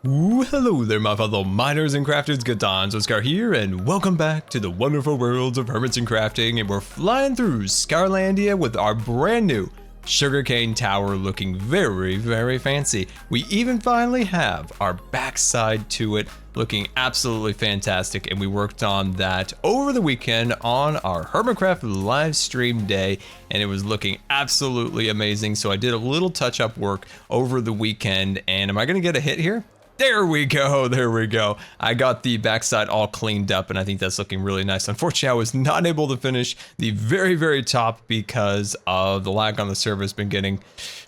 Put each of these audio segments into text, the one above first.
Ooh, hello there, my fellow miners and crafters. GoodTimesWithScar here, and welcome back to the wonderful worlds of hermits and crafting. And we're flying through Scarlandia with our brand new Sugarcane Tower, looking very, very fancy. We even finally have our backside to it, looking absolutely fantastic. And we worked on that over the weekend on our HermitCraft live stream day, and it was looking absolutely amazing. So I did a little touch-up work over the weekend, and am I gonna get a hit here? There we go, there we go. I got the backside all cleaned up, and I think that's looking really nice. Unfortunately, I was not able to finish the very, very top because of the lag on the server has been getting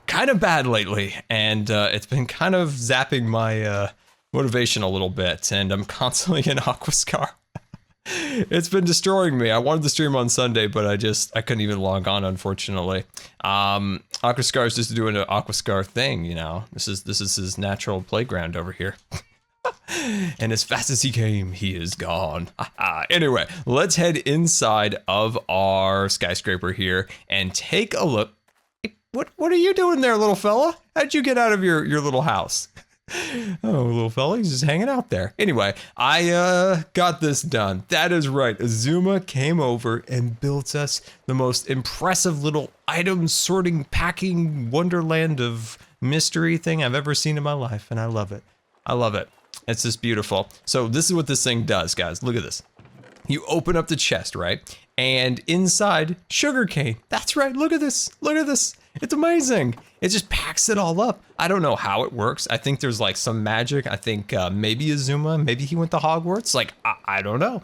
kind of bad lately, and it's been kind of zapping my motivation a little bit, and I'm constantly in Aquascar. It's been destroying me. I wanted to stream on Sunday, but I couldn't even log on, unfortunately. Aquascar is just doing an Aquascar thing, you know. This is his natural playground over here. And as fast as he came, he is gone. Anyway, let's head inside of our skyscraper here and take a look. What are you doing there, little fella? How'd you get out of your little house? Oh, little fella, he's just hanging out there. Anyway, I got this done. That is right. Azuma came over and built us the most impressive little item sorting, packing wonderland of mystery thing I've ever seen in my life, and I love it. I love it. It's just beautiful. So this is what this thing does, guys. Look at this. You open up the chest, right? And inside, sugarcane. That's right. Look at this. Look at this. It's amazing. It just packs it all up. I don't know how it works. I think there's like some magic. I think maybe Azuma, maybe he went to Hogwarts. Like, I don't know.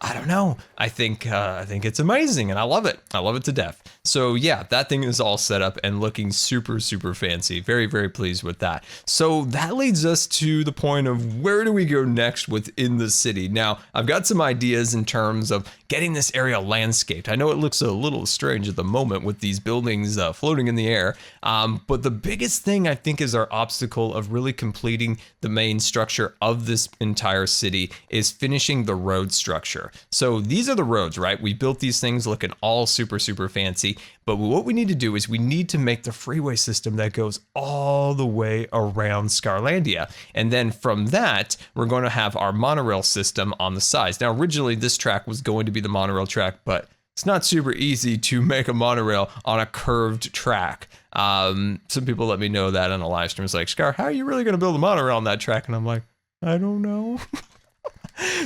I don't know. I think it's amazing, and I love it. I love it to death. So yeah, that thing is all set up and looking super, super fancy. Very, very pleased with that. So that leads us to the point of where do we go next within the city? Now, I've got some ideas in terms of getting this area landscaped. I know it looks a little strange at the moment with these buildings floating in the air, but the biggest thing I think is our obstacle of really completing the main structure of this entire city is finishing the road structure. So these are the roads, right? We built these things looking all super, super fancy, but what we need to do is we need to make the freeway system that goes all the way around Scarlandia. And then from that, we're going to have our monorail system on the sides. Now, originally this track was going to be the monorail track, but it's not super easy to make a monorail on a curved track. Some people let me know that on a live stream. It's like, Scar, how are you really going to build a monorail on that track? And I'm like, I don't know.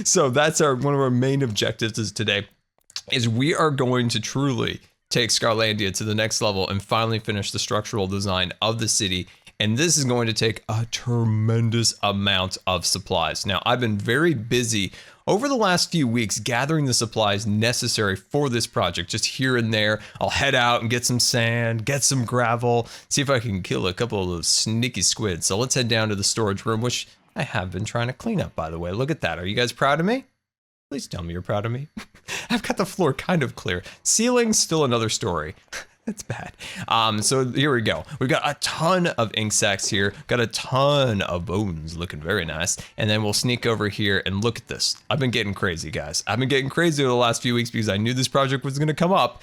So that's one of our main objectives is today is we are going to truly take Scarlandia to the next level and finally finish the structural design of the city. And this is going to take a tremendous amount of supplies. Now, I've been very busy over the last few weeks gathering the supplies necessary for this project, just here and there. I'll head out and get some sand, get some gravel, see if I can kill a couple of those sneaky squids. So let's head down to the storage room, which I have been trying to clean up, by the way. Look at that. Are you guys proud of me? Please tell me you're proud of me. I've got the floor kind of clear. Ceiling, still another story. It's bad. So here we go. We've got a ton of ink sacks here. Got a ton of bones looking very nice. And then we'll sneak over here and look at this. I've been getting crazy, guys. I've been getting crazy over the last few weeks because I knew this project was going to come up.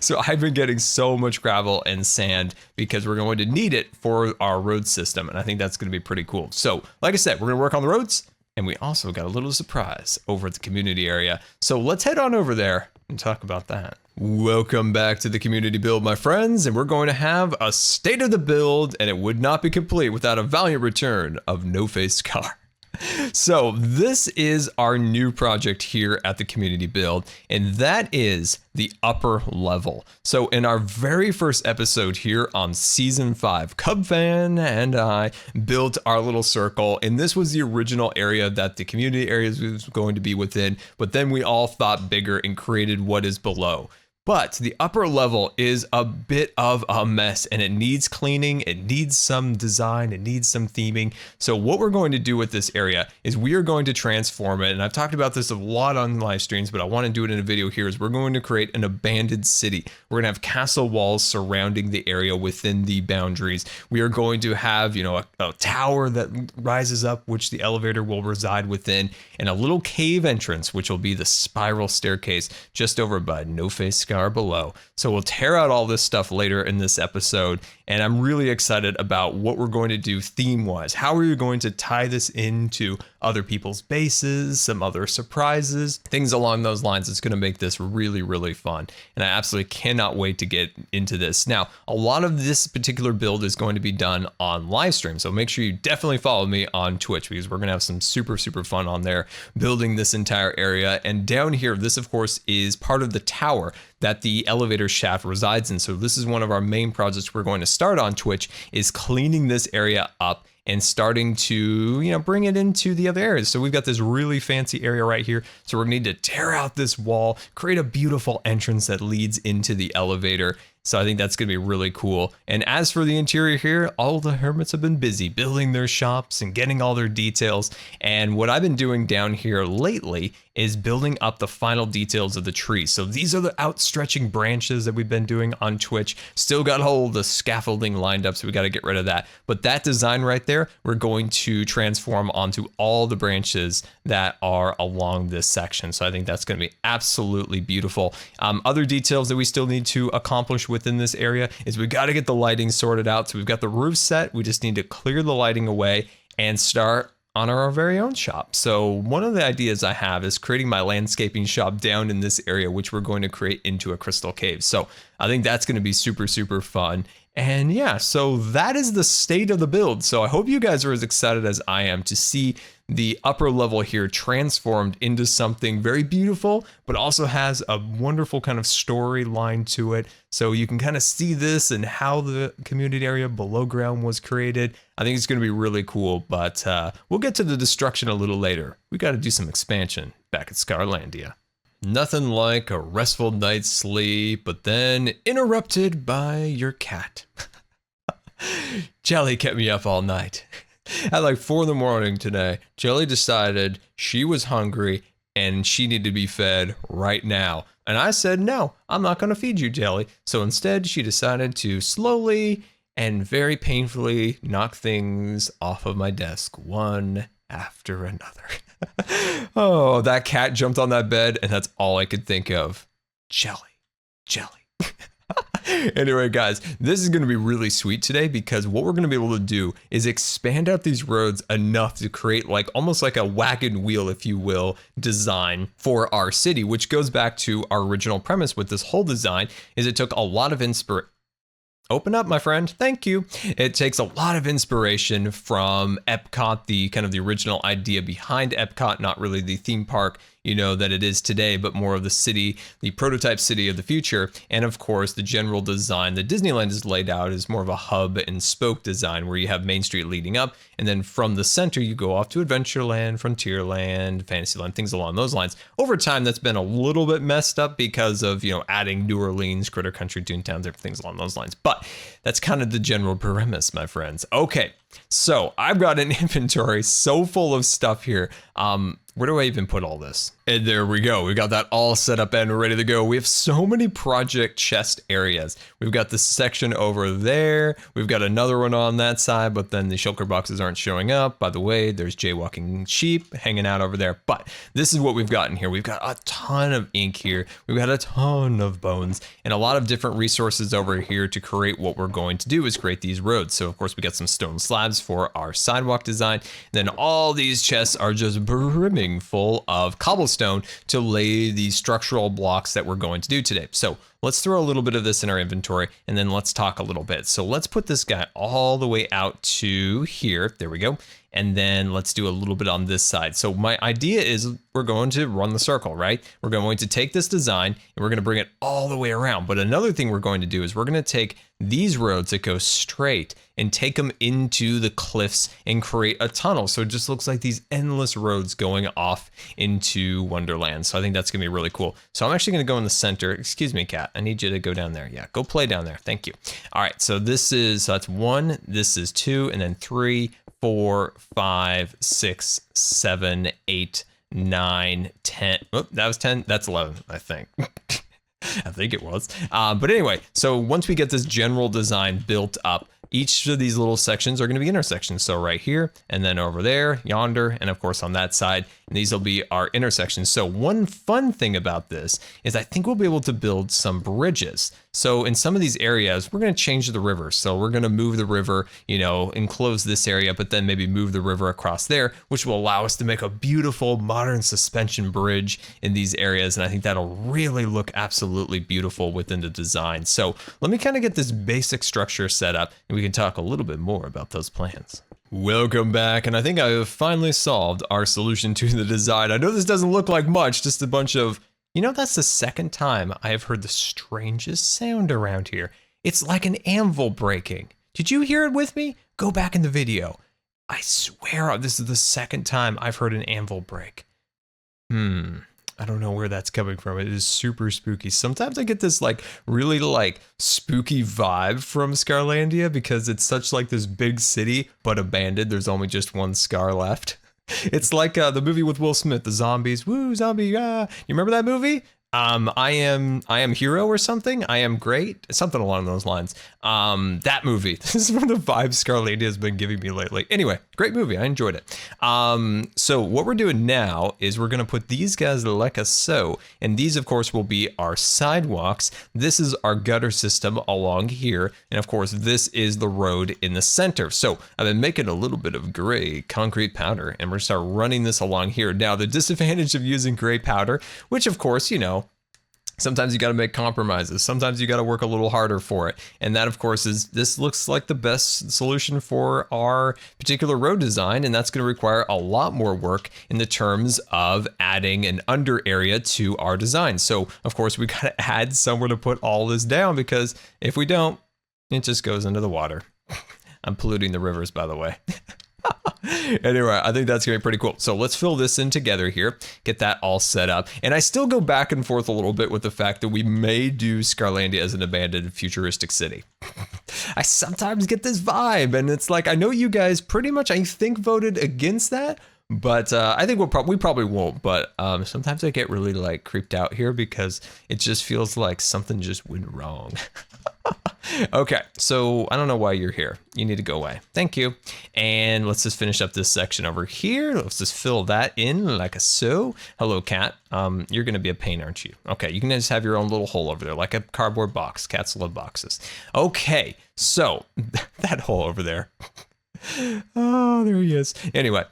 So I've been getting so much gravel and sand because we're going to need it for our road system. And I think that's going to be pretty cool. So like I said, we're going to work on the roads. And we also got a little surprise over at the community area. So let's head on over there and talk about that. Welcome back to the community build, my friends. And we're going to have a state of the build, and it would not be complete without a valiant return of No Face Scar. So this is our new project here at the community build, and that is the upper level. So in our very first episode here on season 5, Cubfan and I built our little circle, and this was the original area that the community areas was going to be within, but then we all thought bigger and created what is below. But the upper level is a bit of a mess, and it needs cleaning, it needs some design, it needs some theming. So what we're going to do with this area is we are going to transform it, and I've talked about this a lot on live streams, but I want to do it in a video here, is we're going to create an abandoned city. We're going to have castle walls surrounding the area within the boundaries. We are going to have, a tower that rises up, which the elevator will reside within, and a little cave entrance, which will be the spiral staircase just over by No Face Scar HermitCraft below. So we'll tear out all this stuff later in this episode, and I'm really excited about what we're going to do theme-wise. How are you going to tie this into other people's bases, some other surprises, things along those lines. It's going to make this really, really fun, and I absolutely cannot wait to get into this. Now, a lot of this particular build is going to be done on live stream, so make sure you definitely follow me on Twitch, because we're going to have some super, super fun on there building this entire area. And down here, this of course is part of the tower that the elevator shaft resides in. So this is one of our main projects we're going to start on Twitch, is cleaning this area up and starting to, you know, bring it into the other areas. So we've got this really fancy area right here. So we're gonna need to tear out this wall, create a beautiful entrance that leads into the elevator. So I think that's gonna be really cool. And as for the interior here, all the hermits have been busy building their shops and getting all their details. And what I've been doing down here lately is building up the final details of the tree. So these are the outstretching branches that we've been doing on Twitch. Still got all the scaffolding lined up, so we got to get rid of that. But that design right there, we're going to transform onto all the branches that are along this section. So I think that's going to be absolutely beautiful. Other details that we still need to accomplish within this area is we got to get the lighting sorted out. So we've got the roof set. We just need to clear the lighting away and start on our very own shop. So one of the ideas I have is creating my landscaping shop down in this area, which we're going to create into a crystal cave. So I think that's going to be super, super fun. And yeah, so that is the state of the build. So I hope you guys are as excited as I am to see the upper level here transformed into something very beautiful, but also has a wonderful kind of storyline to it. So you can kind of see this and how the community area below ground was created. I think it's going to be really cool, but we'll get to the destruction a little later. We got to do some expansion back at Scarlandia. Nothing like a restful night's sleep, but then interrupted by your cat. Jelly kept me up all night. At like 4 in the morning today, Jelly decided she was hungry and she needed to be fed right now. And I said, no, I'm not going to feed you, Jelly. So instead, she decided to slowly and very painfully knock things off of my desk, one after another. Oh, that cat jumped on that bed, and that's all I could think of. Jelly, Jelly. Anyway, guys, this is going to be really sweet today, because what we're going to be able to do is expand out these roads enough to create like almost like a wagon wheel, if you will, design for our city, which goes back to our original premise with this whole design. Is it took a lot of inspiration. Open up, my friend. Thank you. It takes a lot of inspiration from Epcot, the kind of the original idea behind Epcot, not really the theme park, you know, that it is today, but more of the city, the prototype city of the future. And of course, the general design that Disneyland is laid out is more of a hub and spoke design, where you have Main Street leading up, and then from the center, you go off to Adventureland, Frontierland, Fantasyland, things along those lines. Over time, that's been a little bit messed up because of, you know, adding New Orleans, Critter Country, Toontown, different things along those lines. But that's kind of the general premise, my friends. Okay, so I've got an inventory so full of stuff here. Where do I even put all this? And there we go. We got that all set up and ready to go. We have so many project chest areas. We've got this section over there. We've got another one on that side, but then the shulker boxes aren't showing up. By the way, there's jaywalking sheep hanging out over there. But this is what we've got in here. We've got a ton of ink here. We've got a ton of bones and a lot of different resources over here to create what we're going to do is create these roads. So of course we got some stone slabs for our sidewalk design. Then all these chests are just brimming full of cobblestone to lay the structural blocks that we're going to do today. So let's throw a little bit of this in our inventory, and then let's talk a little bit. So let's put this guy all the way out to here. There we go. And then let's do a little bit on this side. So my idea is we're going to run the circle, right? We're going to take this design and we're going to bring it all the way around. But another thing we're going to do is we're going to take these roads that go straight and take them into the cliffs and create a tunnel. So it just looks like these endless roads going off into Wonderland. So I think that's going to be really cool. So I'm actually going to go in the center. Excuse me, cat. I need you to go down there. Yeah, go play down there. Thank you. All right. So this is, so that's 1, this is 2, and then 3, 4, 5, 6, 7, 8, 9, 10. Oh, that was 10. That's 11, I think. I think it was. But anyway, so once we get this general design built up, each of these little sections are going to be intersections. So right here, and then over there, yonder, and of course on that side. and these will be our intersections. So one fun thing about this is I think we'll be able to build some bridges. So in some of these areas, we're going to change the river. So we're going to move the river, you know, enclose this area, but then maybe move the river across there, which will allow us to make a beautiful modern suspension bridge in these areas. And I think that'll really look absolutely beautiful within the design. So let me kind of get this basic structure set up and we can talk a little bit more about those plans. Welcome back, and I think I have finally solved our solution to the design. I know this doesn't look like much, just a bunch of, you know, that's the second time I have heard the strangest sound around here. It's like an anvil breaking. Did you hear it with me? Go back in the video. I swear this is the second time I've heard an anvil break. I don't know where that's coming from. It is super spooky. Sometimes I get this like really like spooky vibe from Scarlandia because it's such like this big city, but abandoned. There's only just one Scar left. It's like the movie with Will Smith, the zombies. Woo, zombie, ah. You remember that movie? I am hero or something. I am great. Something along those lines. That movie. This is one of the vibes Scarlandia has been giving me lately. Anyway, great movie. I enjoyed it. So what we're doing now is we're going to put these guys like so. And these, of course, will be our sidewalks. This is our gutter system along here. And of course, this is the road in the center. So I've been making a little bit of gray concrete powder and we're going to start running this along here. Now, the disadvantage of using gray powder, which of course, you know, sometimes you got to make compromises. Sometimes you got to work a little harder for it. And that, of course, is this looks like the best solution for our particular road design. And that's going to require a lot more work in the terms of adding an under area to our design. So, of course, we got to add somewhere to put all this down because if we don't, it just goes into the water. I'm polluting the rivers, by the way. Anyway, I think that's gonna be pretty cool. So let's fill this in together here, get that all set up. And I still go back and forth a little bit with the fact that we may do Scarlandia as an abandoned futuristic city. I sometimes get this vibe and it's like, I know you guys pretty much, I think, voted against that, but I think we probably won't. But sometimes I get really like creeped out here because it just feels like something just went wrong. Okay, so I don't know why you're here. You need to go away. Thank you. And let's just finish up this section over here. Let's just fill that in like so. Hello, cat. You're gonna be a pain, aren't you? Okay, you can just have your own little hole over there, like a cardboard box. Cats love boxes. Okay, so that hole over there. Oh, there he is. Anyway,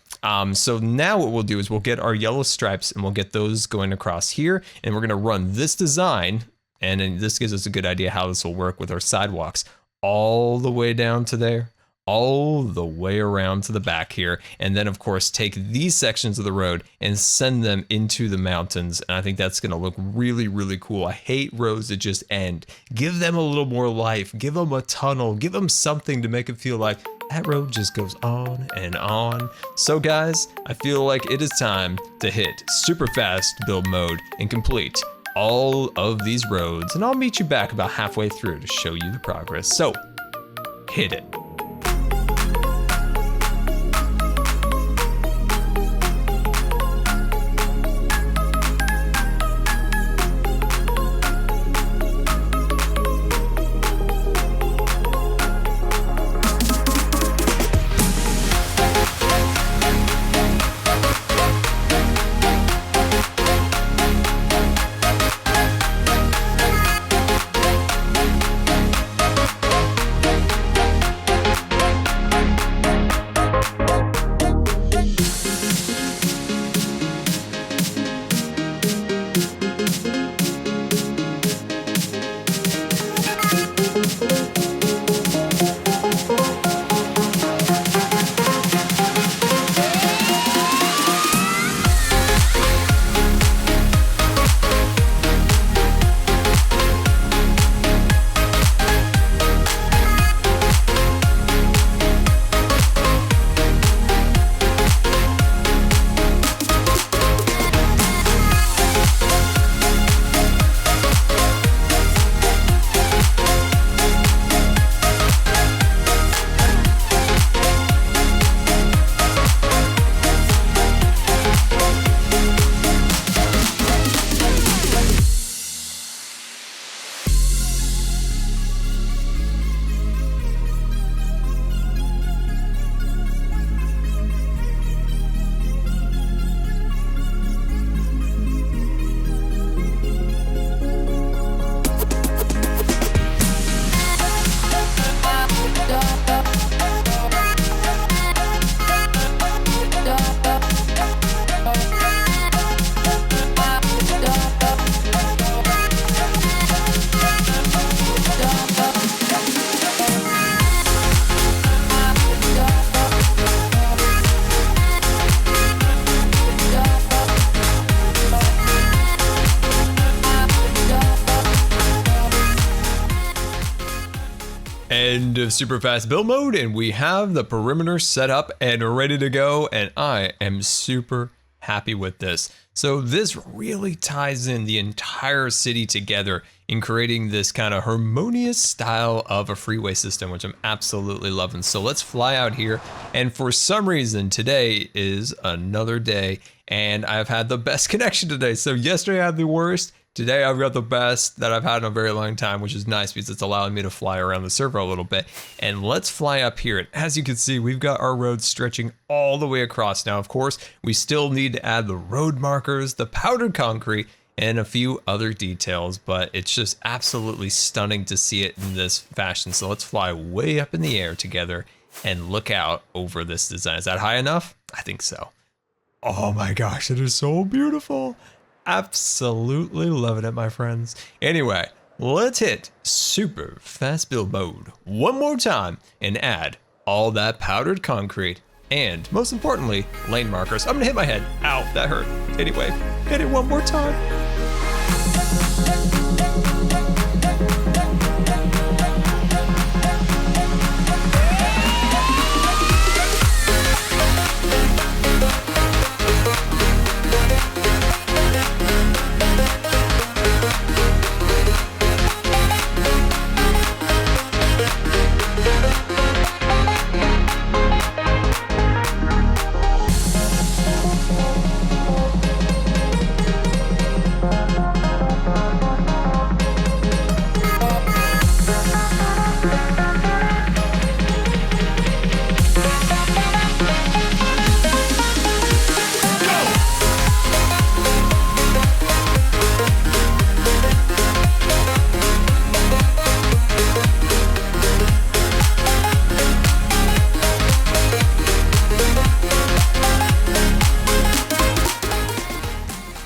so now what we'll do is we'll get our yellow stripes and we'll get those going across here, and we're gonna run this design. And then this gives us a good idea how this will work with our sidewalks all the way down to there, all the way around to the back here. And then of course, take these sections of the road and send them into the mountains. And I think that's gonna look really, really cool. I hate roads that just end. Give them a little more life, give them a tunnel, give them something to make it feel like that road just goes on and on. So guys, I feel like it is time to hit super fast build mode and complete all of these roads, and I'll meet you back about halfway through to show you the progress. So, hit it. End of super fast build mode, and we have the perimeter set up and ready to go, and I am super happy with this. So this really ties in the entire city together in creating this kind of harmonious style of a freeway system, which I'm absolutely loving. So let's fly out here, and for some reason today is another day, and I've had the best connection today. So yesterday I had the worst. Today I've got the best that I've had in a very long time, which is nice because it's allowing me to fly around the server a little bit. And let's fly up here. And as you can see, we've got our road stretching all the way across. Now, of course, we still need to add the road markers, the powdered concrete, and a few other details, but it's just absolutely stunning to see it in this fashion. So let's fly way up in the air together and look out over this design. Is that high enough? I think so. Oh my gosh, it is so beautiful. Absolutely loving it, my friends. Anyway, let's hit super fast build mode one more time and add all that powdered concrete and, most importantly, lane markers. I'm gonna hit my head. Ow, that hurt. Anyway, hit it one more time.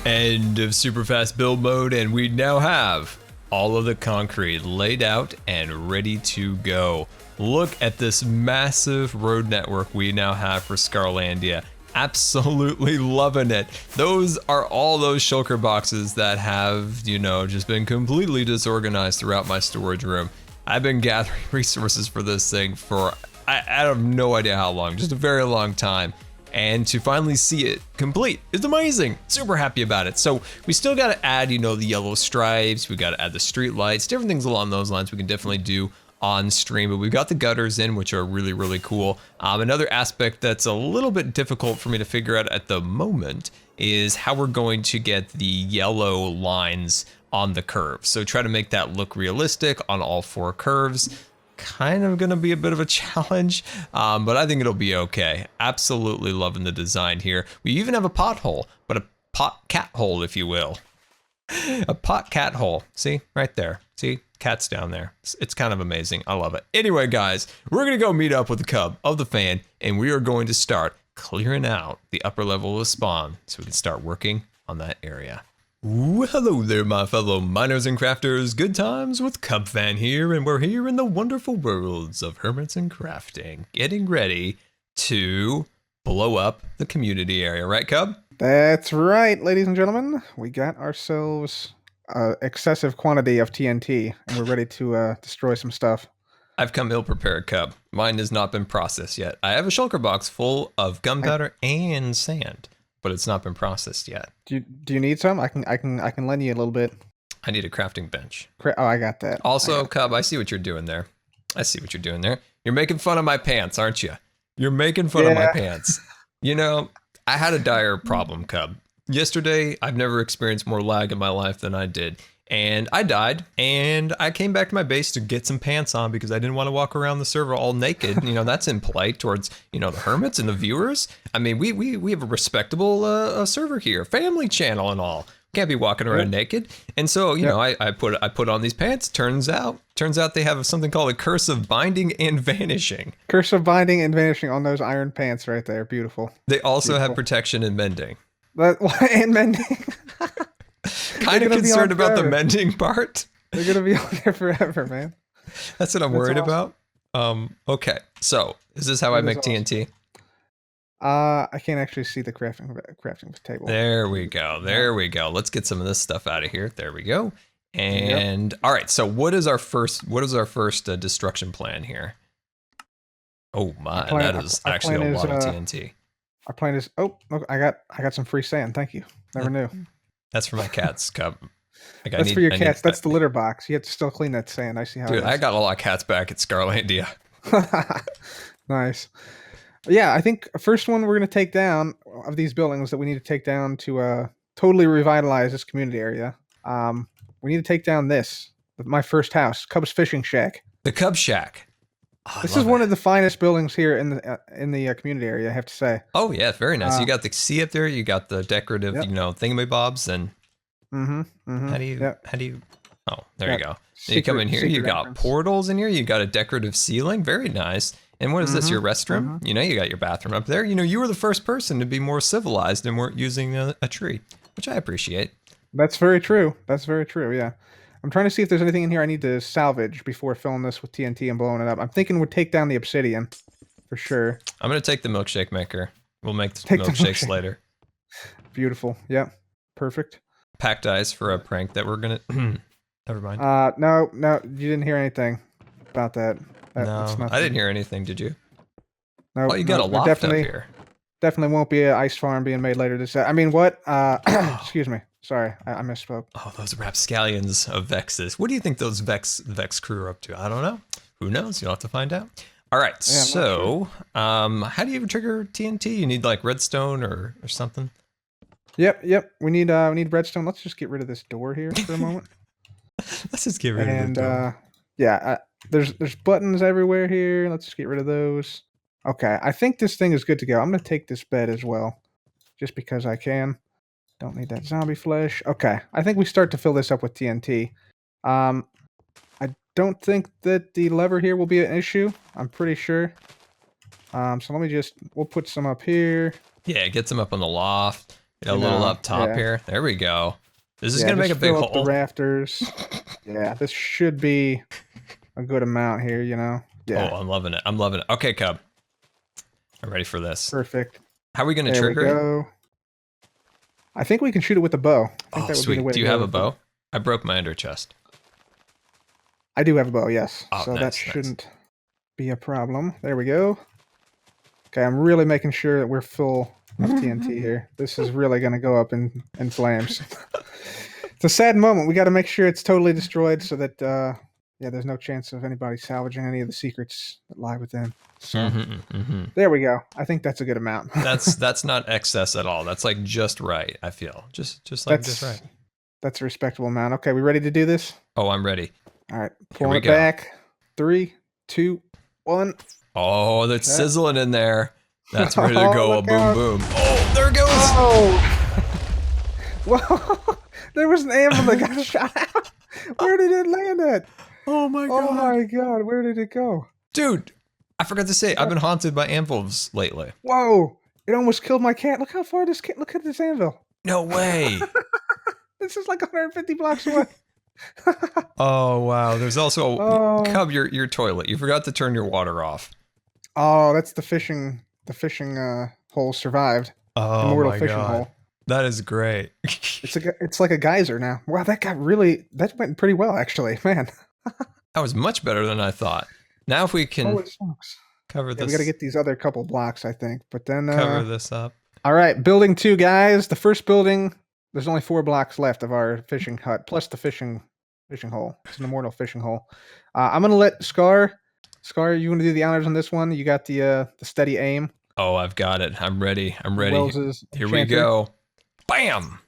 End of super fast build mode, and we now have all of the concrete laid out and ready to go. Look at this massive road network we now have for Scarlandia. Absolutely loving it. Those are all those shulker boxes that have, you know, just been completely disorganized throughout my storage room. I've been gathering resources for this thing for I have no idea how long, just a very long time. And to finally see it complete is amazing. Super happy about it. So we still got to add, you know, the yellow stripes. We got to add the street lights, different things along those lines we can definitely do on stream. But we've got the gutters in, which are really, really cool. Another aspect that's a little bit difficult for me to figure out at the moment is how we're going to get the yellow lines on the curves. So try to make that look realistic on all four curves. Kind of gonna be a bit of a challenge, but I think it'll be okay. Absolutely loving the design here. We even have a pothole, but a pot cat hole, if you will. A pot cat hole. See, right there. See, cat's down there. It's kind of amazing. I love it. Anyway, guys, we're gonna go meet up with the cub of the fan, and we are going to start clearing out the upper level of the spawn so we can start working on that area. Ooh, hello there, my fellow miners and crafters. Good times with Cub Fan here, and we're here in the wonderful worlds of hermits and crafting, getting ready to blow up the community area, right, Cub? That's right, ladies and gentlemen. We got ourselves an excessive quantity of TNT, and we're ready to destroy some stuff. I've come ill-prepared, Cub. Mine has not been processed yet. I have a shulker box full of gunpowder and sand, but it's not been processed yet. Do you need some? I can lend you a little bit. I need a crafting bench. Oh, I got that. Also, Cub, I see what you're doing there. I see what you're doing there. You're making fun of my pants, aren't you? You're making fun of my pants. You know, I had a dire problem, Cub. Yesterday, I've never experienced more lag in my life than I did. And I died, and I came back to my base to get some pants on because I didn't want to walk around the server all naked. You know, that's impolite towards, you know, the hermits and the viewers. I mean, we have a respectable server here, family channel and all. Can't be walking around naked. And so, you know, I put on these pants. Turns out they have something called a curse of binding and vanishing. Curse of binding and vanishing on those iron pants right there. Beautiful. They also have protection and mending. And mending. Kind of concerned about the mending part. They're gonna be on there forever, man. That's what I'm worried about. Okay, so is this how I make TNT? I can't actually see the crafting table. There we go. There we go. Let's get some of this stuff out of here. There we go. And all right, so what is our first destruction plan here? Oh my, that is actually a lot of TNT. Our plan is look, I got some free sand. Thank you. Never knew. That's for my cats, Cub. Like, That's for your cats. That's the litter box. You have to still clean that sand. I see how. Dude, I got a lot of cats back at Scarlandia. Nice. Yeah, I think first one we're gonna take down of these buildings that we need to take down to totally revitalize this community area. We need to take down this. My first house, Cub's Fishing Shack. The Cub Shack. Oh, this is one of the finest buildings here in the community area, I have to say. Oh yeah, very nice. You got the sea up there. You got the decorative, thingamabobs, and how do you? Oh, there you go. You come in here. You got portals in here. You got a decorative ceiling. Very nice. And what is this? Your restroom? You know, you got your bathroom up there. You know, you were the first person to be more civilized and weren't using a tree, which I appreciate. That's very true. That's very true. Yeah. I'm trying to see if there's anything in here I need to salvage before filling this with TNT and blowing it up. I'm thinking we'll take down the obsidian for sure. I'm going to take the milkshake maker. We'll make the milkshakes later. Beautiful. Yeah. Perfect. Packed ice for a prank that we're going to... Never mind. No, you didn't hear anything about that. No, I didn't hear anything. Did you? No. Oh, you got a loft up here. Definitely won't be an ice farm being made later this... I mean, what? Excuse me. Sorry, I misspoke. Oh, those rapscallions of Vexes. What do you think those Vex crew are up to? I don't know. Who knows? You'll have to find out. All right, so how do you trigger TNT? You need like redstone or something? Yep. We need redstone. Let's just get rid of this door here for a moment. Let's just get rid of the door. There's buttons everywhere here. Let's just get rid of those. Okay, I think this thing is good to go. I'm going to take this bed as well, just because I can. Don't need that zombie flesh. Okay, I think we start to fill this up with TNT. I don't think that the lever here will be an issue. I'm pretty sure. So we'll put some up here. Yeah, get some up on the loft. Get a little up top here. There we go. This is going to make a big hole. The rafters. Yeah, this should be a good amount here, you know. Yeah. Oh, I'm loving it. Okay, Cub. I'm ready for this. Perfect. How are we going to trigger it? I think we can shoot it with a bow. Oh, sweet. Do you have a bow? I broke my ender chest. I do have a bow, yes. Oh, so that shouldn't be a problem. There we go. Okay, I'm really making sure that we're full of TNT here. This is really going to go up in flames. It's a sad moment. We got to make sure it's totally destroyed so that, there's no chance of anybody salvaging any of the secrets that lie within. So, there we go. I think that's a good amount. That's not excess at all. That's like just right, I feel. Just right. That's a respectable amount. Okay, we ready to do this? Oh, I'm ready. All right, pull it back. 3, 2, 1. Oh, that's sizzling in there. That's ready to go. Boom, boom. Oh, there it goes. Oh. Whoa. There was an anvil that got shot out. Where did it land at? Oh my god. Oh my god, where did it go? Dude, I forgot to say, I've been haunted by anvils lately. Whoa, it almost killed my cat. Look how far look at this anvil. No way. This is like 150 blocks away. Oh wow, there's also Cub, your toilet. You forgot to turn your water off. Oh, that's the fishing hole survived. Oh Immortal my fishing god. hole. That is great. It's like a geyser now. Wow, that went pretty well actually, man. That was much better than I thought. Now if we can cover this. We got to get these other couple blocks, I think. But then cover this up. All right, building 2, guys. The first building, there's only 4 blocks left of our fishing hut, plus the fishing hole. It's an immortal fishing hole. I'm gonna let Scar, you want to do the honors on this one? You got the steady aim. Oh, I've got it. I'm ready. Wells's Here we go. Bam!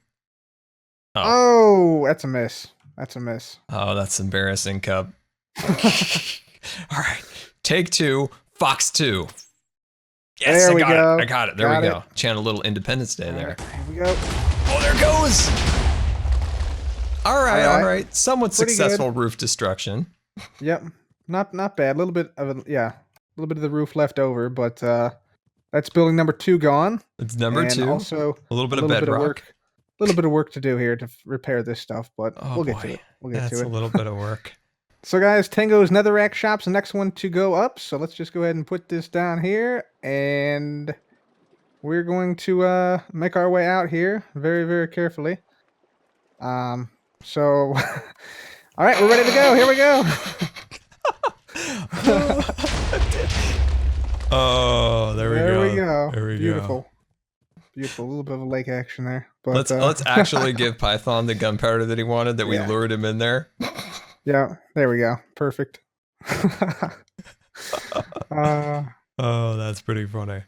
Oh, that's a miss. Oh, that's embarrassing, Cub. All right. Take 2. Fox 2. Yes, there we go. I got it. There we go. Channel a little Independence Day there. Here we go. Oh, there it goes. All right. Somewhat successful roof destruction. Yep. Not bad. A little bit of the roof left over, but that's building number 2 gone. It's number 2. Also a little bit of bedrock. A little bit of work to do here to repair this stuff, but we'll get to it. That's a little bit of work. So guys, Tangos Netherrack shop's the next one to go up. So let's just go ahead and put this down here, and we're going to make our way out here very, very carefully. So, all right, we're ready to go. Here we go. Oh, there we go. There we go. There we Beautiful. go. Beautiful. A little bit of a lake action there. But Let's actually give Python the gunpowder that he wanted, that we Yeah. lured him in there. Yeah, there we go. Perfect. Oh, that's pretty funny.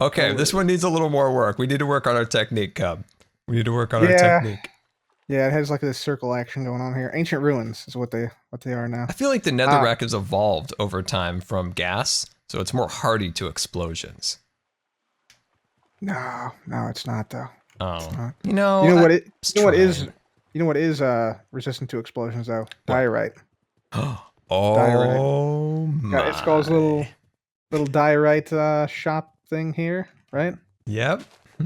Okay, this one needs a little more work. We need to work on our technique, Cub. We need to work on our technique. Yeah, it has like this circle action going on here. Ancient ruins is what they are now. I feel like the Netherrack has evolved over time from gas, so it's more hardy to explosions. No, it's not though. Oh, You know what is resistant to explosions though? Diorite. Oh Diorite. my! It's called little diorite shop thing here, right? Yep. Hey,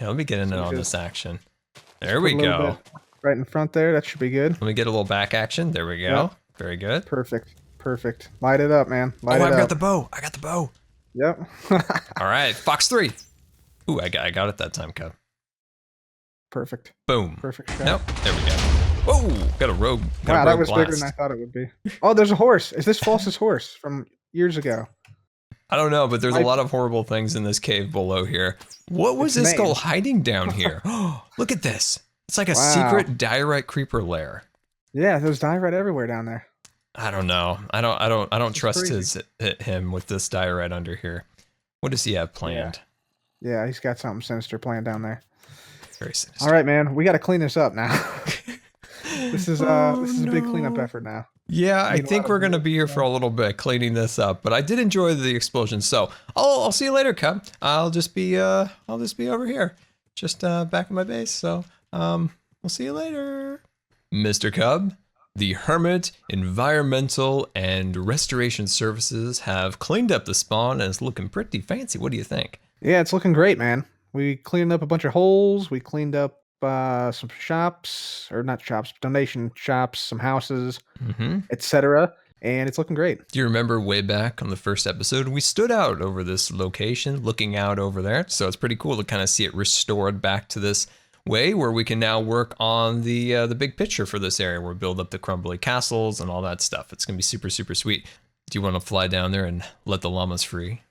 let me get in on this action. There we Put a little go. bit right in front there. That should be good. Let me get a little back action. There we go. Yep. Very good. Perfect. Light it up, man. Light it up. I've got the bow. I got the bow. Yep. All right, Fox 3. Ooh, I got it that time, Cub. Perfect. Boom. Perfect shot. Nope. There we go. Whoa! Got a rogue. Wow, that was blast. bigger than I thought it would be. Oh, there's a horse. Is this False's horse from years ago? I don't know, but there's a lot of horrible things in this cave below here. What was this skull hiding down here? Oh, look at this. It's like a secret diorite creeper lair. Yeah, there's diorite everywhere down there. I don't know. I don't trust him with this diorite under here. What does he have planned? Yeah, he's got something sinister planned down there. Very sinister. All right, man. We got to clean this up now. This is a big cleanup effort now. Yeah, I think we're going to be here for a little bit cleaning this up, but I did enjoy the explosion. So I'll see you later, Cub. I'll just be over here, just back in my base. So we'll see you later, Mr. Cub. The Hermit Environmental and Restoration Services have cleaned up the spawn and it's looking pretty fancy. What do you think? Yeah, it's looking great, man. We cleaned up a bunch of holes. We cleaned up some shops, or not shops, donation shops, some houses, etc. And it's looking great. Do you remember way back on the first episode, we stood out over this location, looking out over there. So it's pretty cool to kind of see it restored back to this way where we can now work on the big picture for this area, where we build up the crumbly castles and all that stuff. It's going to be super, super sweet. Do you want to fly down there and let the llamas free?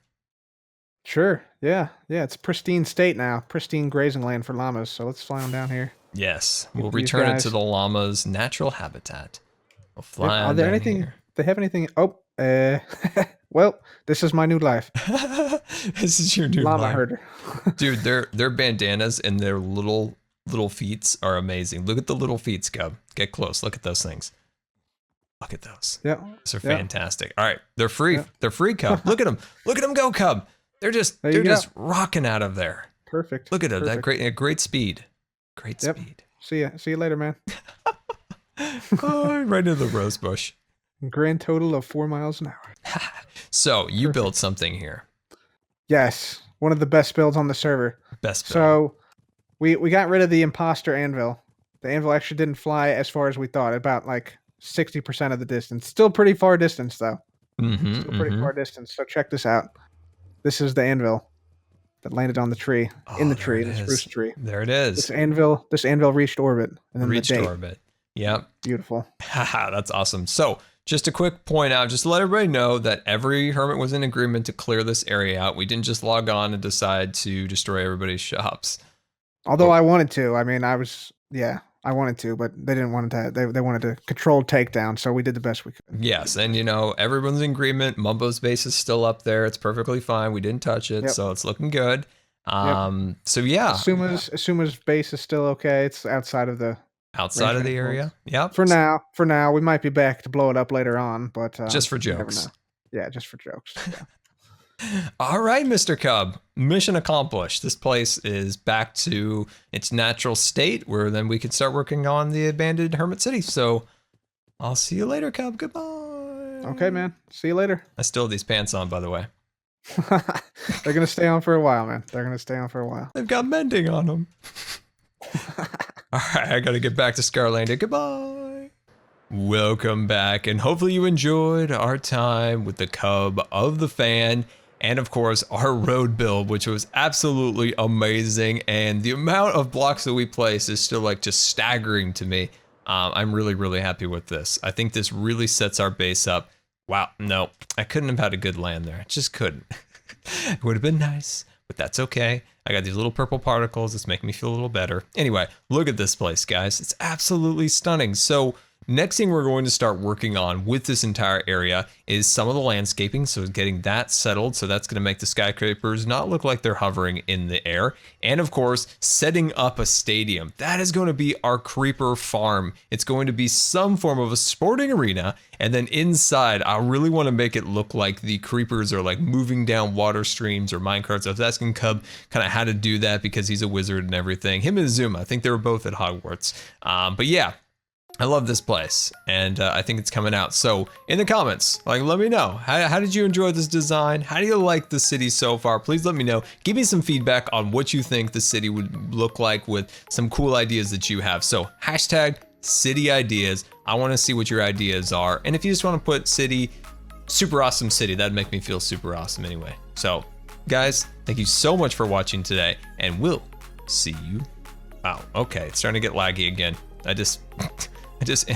Sure. Yeah. It's pristine state now. Pristine grazing land for llamas. So let's fly them down here. Yes. We'll return it to the llama's natural habitat. We'll fly on down here. They have anything? Oh, well, this is my new life. This is your new llama herder. Dude, their bandanas and their little feet are amazing. Look at the little feet, Cub. Get close. Look at those things. Look at those. Yeah. Those are fantastic. All right. They're free. Yeah. They're free, Cub. Look at them. Look at them go, Cub. They're just rocking out of there. Perfect. Look at it. That great speed. Great speed. See you later, man. Oh, right into the rose bush. Grand total of 4 miles an hour. So you built something here. Yes. One of the best builds on the server. Best build. So we got rid of the imposter anvil. The anvil actually didn't fly as far as we thought, about like 60% of the distance. Still pretty far distance though. Still pretty far distance. So check this out. This is the anvil that landed on the tree, in the spruce tree. There it is. This anvil reached orbit. And then reached orbit. Yep. Beautiful. Haha, that's awesome. So just a quick point out, just to let everybody know that every hermit was in agreement to clear this area out. We didn't just log on and decide to destroy everybody's shops. Although I wanted to. I mean, I wanted to, but they didn't want to. They wanted to control takedown, so we did the best we could. Yes, and everyone's in agreement. Mumbo's base is still up there. It's perfectly fine. We didn't touch it, so it's looking good. So yeah, Asuma's base is still okay. It's outside of the area. Yep. For now, we might be back to blow it up later on, but just for jokes. Yeah, just for jokes. Yeah. All right, Mr. Cub, mission accomplished. This place is back to its natural state, where then we can start working on the abandoned hermit city. So I'll see you later, Cub. Goodbye. Okay, man. See you later. I still have these pants on, by the way. They're going to stay on for a while, man. They're going to stay on for a while. They've got mending on them. All right, I got to get back to Scarlandia. Goodbye. Welcome back, and hopefully you enjoyed our time with the Cub of the Fan. and of course our road build, which was absolutely amazing. And the amount of blocks that we placed is still like just staggering to me. I'm really happy with this. I think this really sets our base up. Wow, no, I couldn't have had a good land there. I just couldn't. It would have been nice, but that's okay. I got these little purple particles. It's making me feel a little better. Anyway, look at this place, guys. It's absolutely stunning. So next thing we're going to start working on with this entire area is some of the landscaping. So getting that settled. So that's going to make the skyscrapers not look like they're hovering in the air. And of course, setting up a stadium. That is going to be our creeper farm. It's going to be some form of a sporting arena. And then inside, I really want to make it look like the creepers are like moving down water streams or minecarts. I was asking Cub kind of how to do that because he's a wizard and everything. Him and Zuma, I think they were both at Hogwarts. But yeah. I love this place, and I think it's coming out. So in the comments, like, let me know. How did you enjoy this design? How do you like the city so far? Please let me know. Give me some feedback on what you think the city would look like with some cool ideas that you have. So hashtag city ideas. I want to see what your ideas are. And if you just want to put city, super awesome city, that'd make me feel super awesome anyway. So guys, thank you so much for watching today, and we'll see you. Wow, okay, it's starting to get laggy again. I just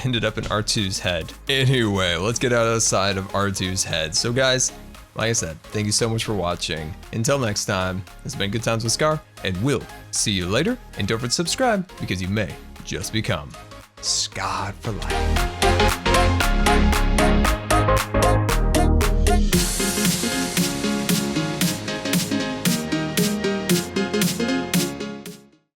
ended up in R2's head. Anyway, let's get outside of R2's head. So guys, like I said, thank you so much for watching. Until next time, this has been Good Times with Scar, and we'll see you later. And don't forget to subscribe, because you may just become scarred for life.